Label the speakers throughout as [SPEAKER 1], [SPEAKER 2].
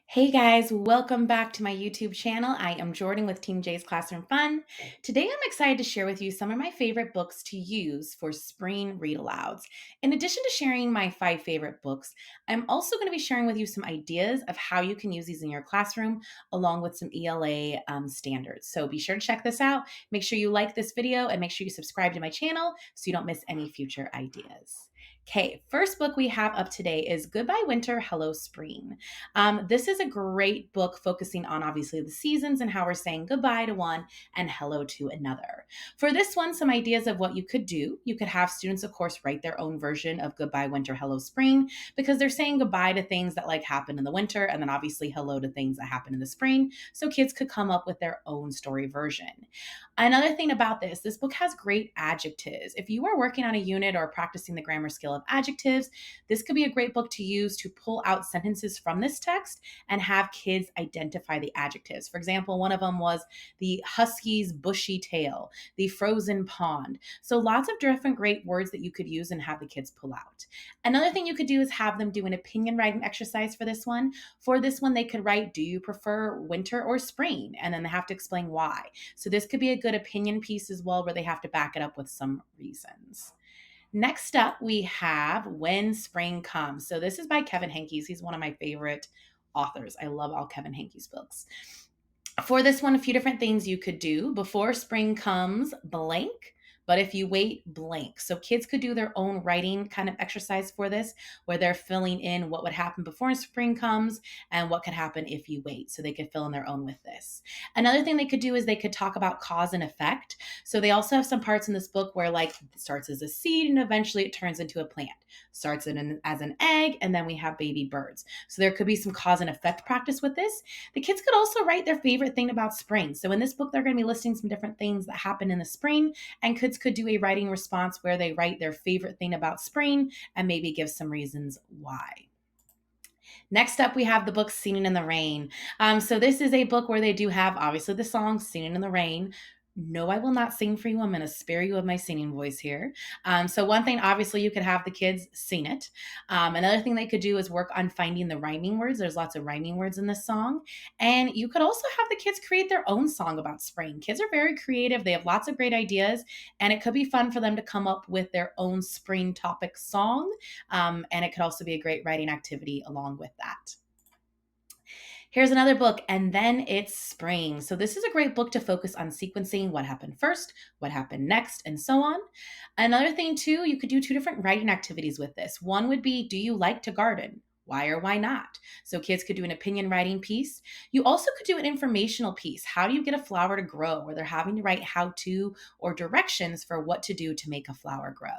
[SPEAKER 1] Hey guys, welcome back to my YouTube channel. I am Jordan with Team J's Classroom Fun. Today I'm excited to share with you some of my favorite books to use for spring read alouds. In addition to sharing my 5 favorite books, I'm also going to be sharing with you some ideas of how you can use these in your classroom along with some ELA standards. So be sure to check this out. Make sure you like this video and make sure you subscribe to my channel so you don't miss any future ideas. Okay, first book we have up today is Goodbye Winter, Hello Spring. This is a great book focusing on obviously the seasons and how we're saying goodbye to one and hello to another. For this one, some ideas of what you could do. You could have students, of course, write their own version of Goodbye Winter, Hello Spring, because they're saying goodbye to things that like happen in the winter and then obviously hello to things that happen in the spring. So kids could come up with their own story version. Another thing about this book has great adjectives. If you are working on a unit or practicing the grammar skill of adjectives, this could be a great book to use to pull out sentences from this text and have kids identify the adjectives. For example, one of them was the husky's bushy tail, the frozen pond. So lots of different great words that you could use and have the kids pull out. Another thing you could do is have them do an opinion writing exercise for this one. For this one, they could write, do you prefer winter or spring? And then they have to explain why. So this could be a good opinion piece as well, where they have to back it up with some reasons. Next up, we have When Spring Comes. So this is by Kevin Henkes. He's one of my favorite authors. I love all Kevin Henkes books. For this one, a few different things you could do. Before spring comes, blank. But if you wait, blank. So kids could do their own writing kind of exercise for this, where they're filling in what would happen before spring comes and what could happen if you wait. So they could fill in their own with this. Another thing they could do is they could talk about cause and effect. So they also have some parts in this book where like it starts as a seed and eventually it turns into a plant. Starts as an egg and then we have baby birds. So there could be some cause and effect practice with this. The kids could also write their favorite thing about spring. So in this book, they're going to be listing some different things that happen in the spring, and kids could do a writing response where they write their favorite thing about spring and maybe give some reasons why. Next up, we have the book Singing in the Rain. So this is a book where they do have obviously the song Singing in the Rain. No, I will not sing for you. I'm going to spare you of my singing voice here. So one thing, obviously, you could have the kids sing it. Another thing they could do is work on finding the rhyming words. There's lots of rhyming words in this song. And you could also have the kids create their own song about spring. Kids are very creative. They have lots of great ideas. And it could be fun for them to come up with their own spring topic song. And it could also be a great writing activity along with that. Here's another book, And Then It's Spring. So this is a great book to focus on sequencing what happened first, what happened next, and so on. Another thing too, you could do 2 different writing activities with this. One would be, do you like to garden? Why or why not? So kids could do an opinion writing piece. You also could do an informational piece. How do you get a flower to grow? Where they're having to write how to or directions for what to do to make a flower grow.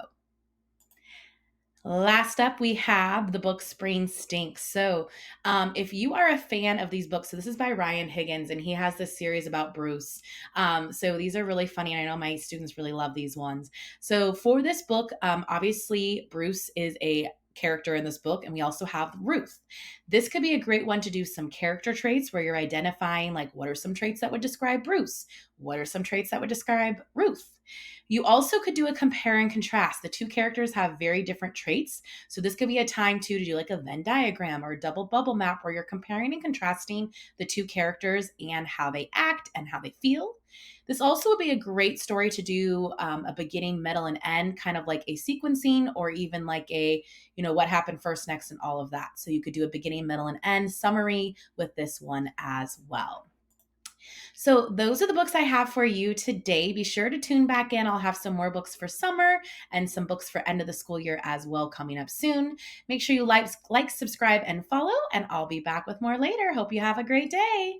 [SPEAKER 1] Last up, we have the book Spring Stinks. So if you are a fan of these books, so this is by Ryan Higgins, and he has this series about Bruce. So these are really funny, and I know my students really love these ones. So for this book, obviously Bruce is a character in this book, and we also have Ruth. This could be a great one to do some character traits where you're identifying like what are some traits that would describe Bruce? What are some traits that would describe Ruth? You also could do a compare and contrast. The 2 characters have very different traits. So this could be a time too to do like a Venn diagram or a double bubble map where you're comparing and contrasting the 2 characters and how they act and how they feel. This also would be a great story to do a beginning, middle, and end, kind of like a sequencing or even like a, what happened first, next, and all of that. So you could do a beginning, middle, and end summary with this one as well. So those are the books I have for you today. Be sure to tune back in. I'll have some more books for summer and some books for end of the school year as well coming up soon. Make sure you like, subscribe, and follow, and I'll be back with more later. Hope you have a great day.